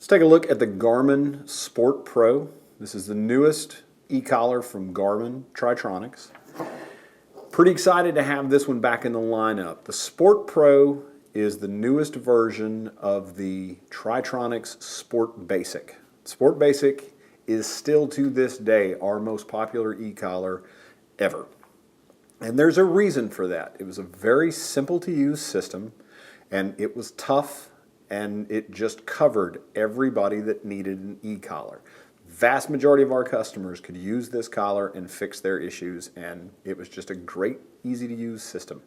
Let's take a look at the Garmin Sport Pro. This is the newest e-collar from Garmin Tri-Tronics. Pretty excited to have this one back in the lineup. The Sport Pro is the newest version of the Tri-Tronics Sport Basic. Sport Basic is still to this day our most popular e-collar ever. And there's a reason for that. It was a very simple to use system, and it was tough, and it just covered everybody that needed an e-collar. Vast majority of our customers could use this collar and fix their issues, and it was just a great, easy to use system.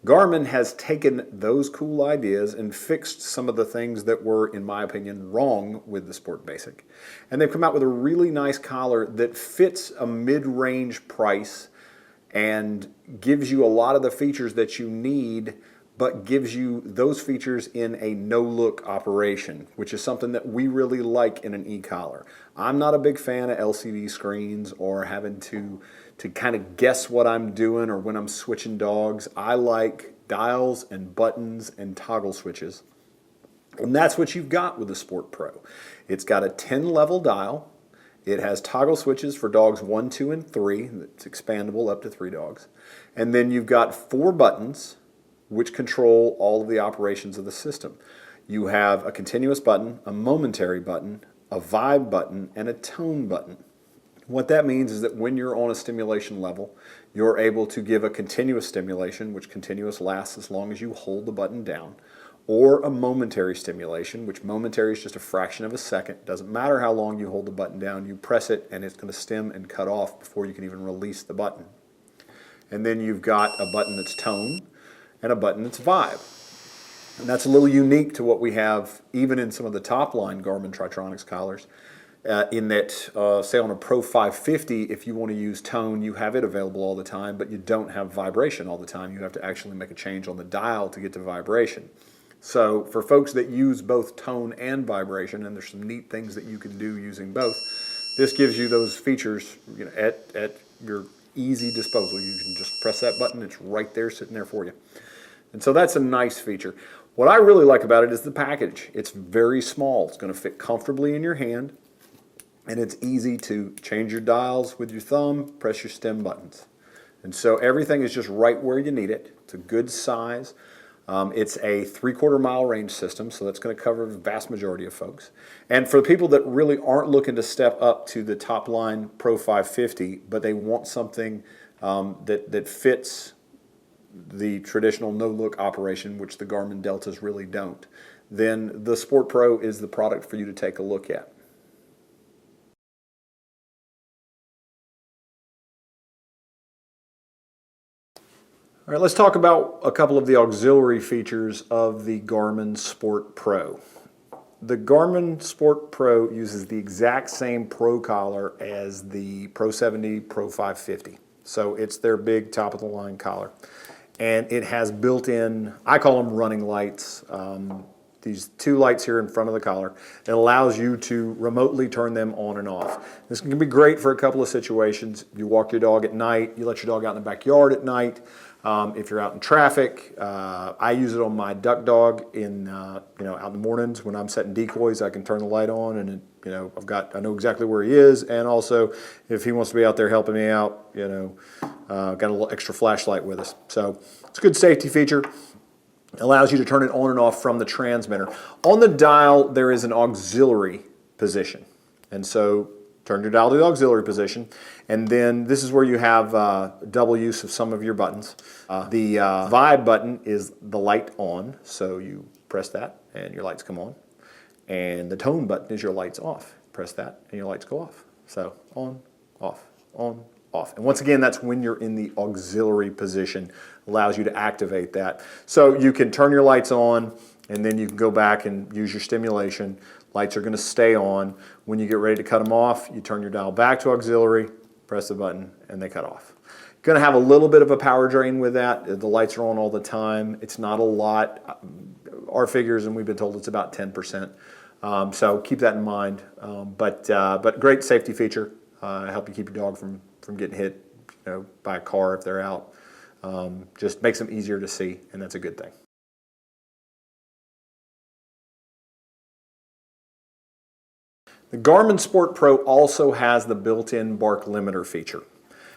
Garmin has taken those cool ideas and fixed some of the things that were, in my opinion, wrong with the Sport Basic. And they've come out with a really nice collar that fits a mid-range price and gives you a lot of the features that you need, but gives you those features in a no-look operation, which is something that we really like in an e-collar. I'm not a big fan of LCD screens or having to kind of guess what I'm doing or when I'm switching dogs. I like dials and buttons and toggle switches. And that's what you've got with the Sport Pro. It's got a 10-level dial. It has toggle switches for dogs 1, 2, and 3. It's expandable up to 3 dogs. And then you've got 4 buttons which control all of the operations of the system. You have a continuous button, a momentary button, a vibe button, and a tone button. What that means is that when you're on a stimulation level, you're able to give a continuous stimulation, which continuous lasts as long as you hold the button down, or a momentary stimulation, which momentary is just a fraction of a second. Doesn't matter how long you hold the button down, you press it and it's going to stim and cut off before you can even release the button. And then you've got a button that's tone, and a button that's vibe. And that's a little unique to what we have even in some of the top line Garmin Tri-Tronics collars, in that, say on a Pro 550, if you want to use tone, you have it available all the time, but you don't have vibration all the time. You have to actually make a change on the dial to get to vibration. So for folks that use both tone and vibration, and there's some neat things that you can do using both, this gives you those features, you know, at your easy disposal. You can just press that button, it's right there sitting there for you. And so that's a nice feature. What I really like about it is the package. It's very small. It's going to fit comfortably in your hand, and it's easy to change your dials with your thumb, press your stim buttons. And so everything is just right where you need it. It's a good size. It's a 3/4 mile range system, so that's going to cover the vast majority of folks. And for the people that really aren't looking to step up to the top line Pro 550, but they want something that fits the traditional no-look operation, which the Garmin Deltas really don't, then the Sport Pro is the product for you to take a look at. All right, let's talk about a couple of the auxiliary features of the Garmin Sport Pro. The Garmin Sport Pro uses the exact same Pro collar as the Pro 70, Pro 550. So it's their big top-of-the-line collar. And it has built-in, I call them running lights, these 2 lights here in front of the collar. It allows you to remotely turn them on and off. This can be great for a couple of situations. You walk your dog at night, you let your dog out in the backyard at night. If you're out in traffic, I use it on my duck dog in, out in the mornings when I'm setting decoys. I can turn the light on, and I know exactly where he is, and also if he wants to be out there helping me out, got a little extra flashlight with us. So it's a good safety feature. It allows you to turn it on and off from the transmitter. On the dial, there is an auxiliary position, and so turn your dial to the auxiliary position, and then this is where you have double use of some of your buttons. The vibe button is the light on, so you press that and your lights come on. And the tone button is your lights off. Press that and your lights go off. So on, off, on, off. And once again, that's when you're in the auxiliary position. Allows you to activate that. So you can turn your lights on, and then you can go back and use your stimulation. Lights are going to stay on. When you get ready to cut them off, you turn your dial back to auxiliary, press the button, and they cut off. Going to have a little bit of a power drain with that. The lights are on all the time. It's not a lot. Our figures, and we've been told it's about 10%. So keep that in mind. But great safety feature. Help you keep your dog from getting hit, by a car if they're out. Just makes them easier to see, and that's a good thing. The Garmin Sport Pro also has the built-in bark limiter feature.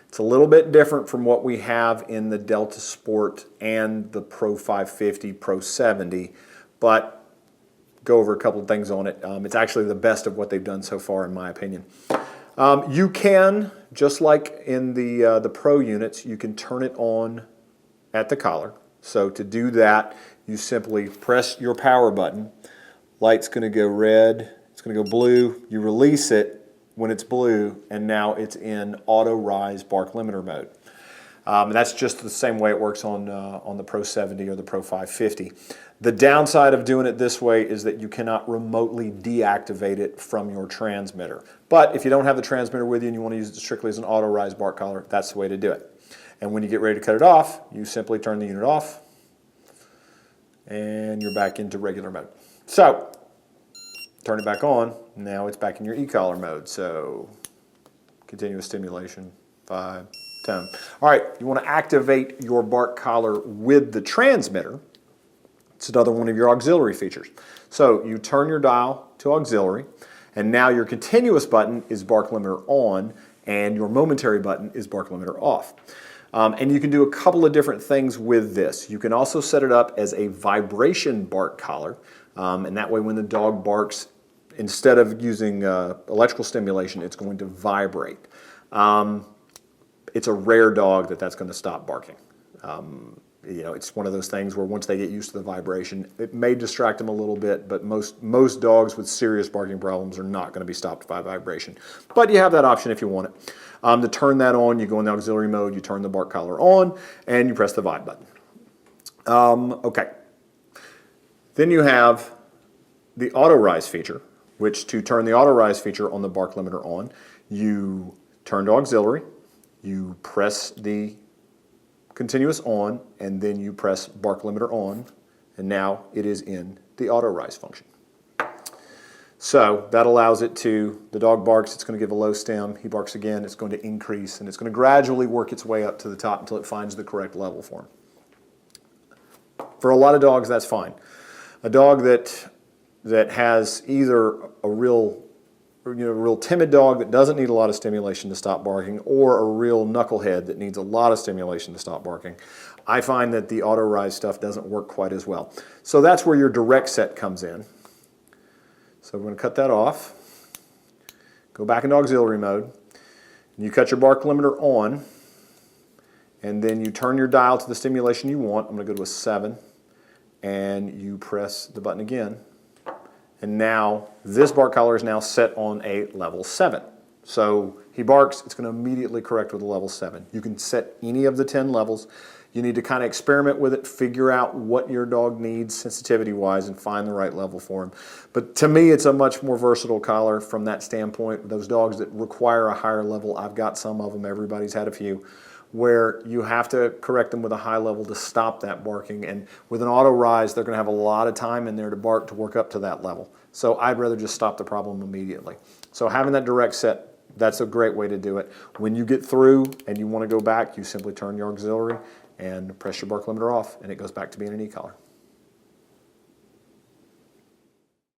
It's a little bit different from what we have in the Delta Sport and the Pro 550, Pro 70, but go over a couple of things on it. It's actually the best of what they've done so far, in my opinion. You can, just like in the Pro units, you can turn it on at the collar. So to do that, you simply press your power button. Light's going to go red, it's going to go blue. You release it when it's blue, and now it's in auto rise bark limiter mode. And that's just the same way it works on the Pro 70 or the Pro 550. The downside of doing it this way is that you cannot remotely deactivate it from your transmitter. But if you don't have the transmitter with you and you want to use it strictly as an auto rise bark collar, that's the way to do it. And when you get ready to cut it off, you simply turn the unit off and you're back into regular mode. So, turn it back on, now it's back in your e-collar mode. So, continuous stimulation, 5, 10. All right, you want to activate your bark collar with the transmitter. It's another one of your auxiliary features. So you turn your dial to auxiliary, and now your continuous button is bark limiter on, and your momentary button is bark limiter off. And you can do a couple of different things with this. You can also set it up as a vibration bark collar, and that way when the dog barks, instead of using electrical stimulation, it's going to vibrate. It's a rare dog that's going to stop barking. You know, it's one of those things where once they get used to the vibration, it may distract them a little bit, but most dogs with serious barking problems are not going to be stopped by vibration. But you have that option if you want it. To turn that on, you go in the auxiliary mode, you turn the bark collar on, and you press the vibe button. Okay. Then you have the auto rise feature, which to turn the auto rise feature on the bark limiter on, you turn to auxiliary, you press the continuous on, and then you press bark limiter on, and now it is in the auto rise function. So that allows it to, the dog barks, it's going to give a low stem, he barks again, it's going to increase, and it's going to gradually work its way up to the top until it finds the correct level for him. For a lot of dogs, that's fine. A dog that has either a real timid dog that doesn't need a lot of stimulation to stop barking, or a real knucklehead that needs a lot of stimulation to stop barking, I find that the auto rise stuff doesn't work quite as well. So that's where your direct set comes in. So we're going to cut that off, go back into auxiliary mode, and you cut your bark limiter on, and then you turn your dial to the stimulation you want. I'm going to go to a 7, and you press the button again. And now this bark collar is now set on a level 7. So he barks, it's going to immediately correct with a level 7. You can set any of the 10 levels. You need to kind of experiment with it, figure out what your dog needs sensitivity-wise, and find the right level for him. But to me, it's a much more versatile collar from that standpoint. Those dogs that require a higher level, I've got some of them, everybody's had a few, where you have to correct them with a high level to stop that barking. And with an auto rise, they're going to have a lot of time in there to bark to work up to that level. So I'd rather just stop the problem immediately. So having that direct set, that's a great way to do it. When you get through and you want to go back, you simply turn your auxiliary and press your bark limiter off, and it goes back to being an e-collar.